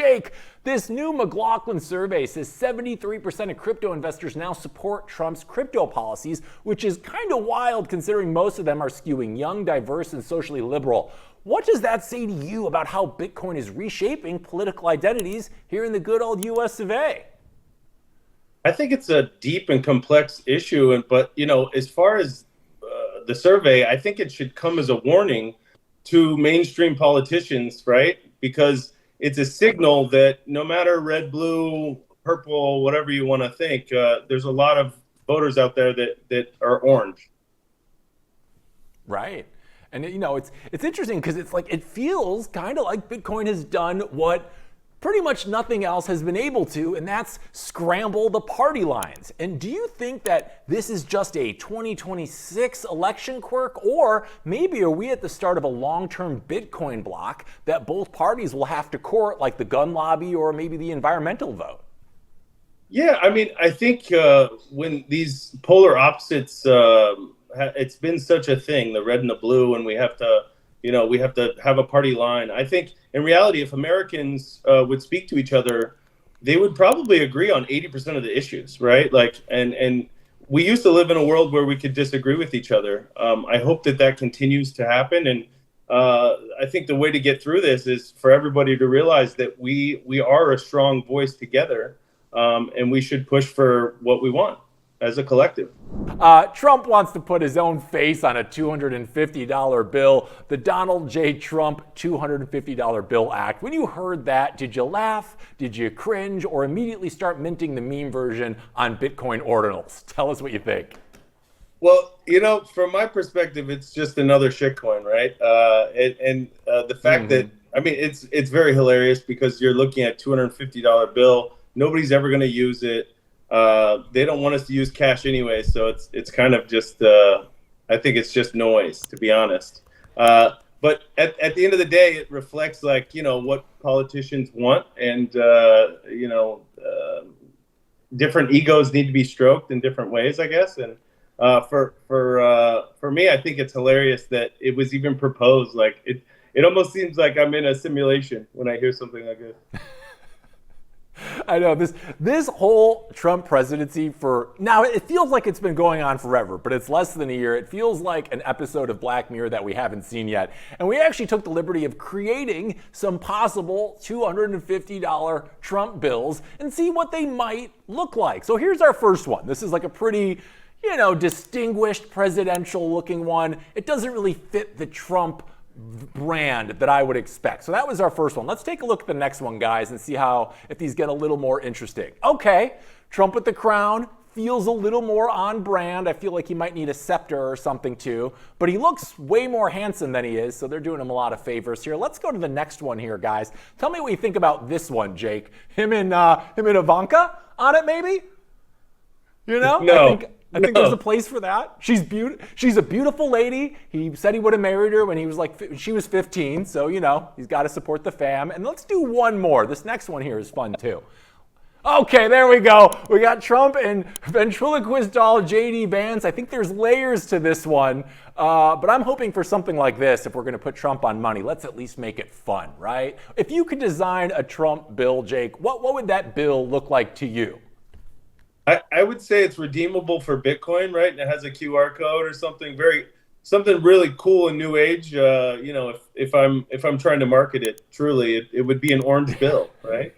Jake, this new McLaughlin survey says 73% of crypto investors now support Trump's crypto policies, which is kind of wild considering most of them are skewing young, diverse, and socially liberal. What does that say to you about how Bitcoin is reshaping political identities here in the good old US of A? I think it's a deep and complex issue, but as far as the survey, I think it should come as a warning to mainstream politicians, right? Because it's a signal that no matter red, blue, purple, whatever you want to think, there's a lot of voters out there that are orange. Right. And it's interesting because it's like it feels kind of like Bitcoin has done what pretty much nothing else has been able to, and that's scramble the party lines. And do you think that this is just a 2026 election quirk, or maybe are we at the start of a long-term Bitcoin block that both parties will have to court, like the gun lobby or maybe the environmental vote? Yeah, I mean, I think when these polar opposites, it's been such a thing, the red and the blue, and we have to have a party line. I think in reality, if Americans would speak to each other, they would probably agree on 80% of the issues, right? And we used to live in a world where we could disagree with each other. I hope that continues to happen. And I think the way to get through this is for everybody to realize that we are a strong voice together, and we should push for what we want as a collective. Trump wants to put his own face on a $250 bill, the Donald J. Trump $250 Bill Act. When you heard that, did you laugh, did you cringe, or immediately start minting the meme version on Bitcoin ordinals? Tell us what you think. Well, from my perspective, it's just another shitcoin, right? The fact that, I mean, it's very hilarious because you're looking at $250 bill. Nobody's ever going to use it. They don't want us to use cash anyway, so it's kind of just I think it's just noise, to be honest. But at the end of the day, it reflects what politicians want, and different egos need to be stroked in different ways, I guess. And for me, I think it's hilarious that it was even proposed. Like it almost seems like I'm in a simulation when I hear something like this. I know this whole Trump presidency now it feels like it's been going on forever, but it's less than a year. It feels like an episode of Black Mirror that we haven't seen yet. And we actually took the liberty of creating some possible $250 Trump bills and see what they might look like. So here's our first one. This is like a pretty, distinguished presidential looking one. It doesn't really fit the Trump brand that I would expect. So that was our first one. Let's take a look at the next one, guys, and see if these get a little more interesting. Okay, Trump with the crown feels a little more on brand. I feel like he might need a scepter or something too, but he looks way more handsome than he is, so they're doing him a lot of favors here. Let's go to the next one here, guys. Tell me what you think about this one, Jake. Him and Ivanka on it, maybe? No. I think there's a place for that. She's a beautiful lady. He said he would have married her when she was 15. So, he's got to support the fam. And let's do one more. This next one here is fun too. Okay, there we go. We got Trump and ventriloquist doll JD Vance. I think there's layers to this one. But I'm hoping for something like this. If we're going to put Trump on money, let's at least make it fun, right? If you could design a Trump bill, Jake, what would that bill look like to you? I would say it's redeemable for Bitcoin, right? And it has a QR code or something really cool and new age. If I'm trying to market it truly, it would be an orange bill, right?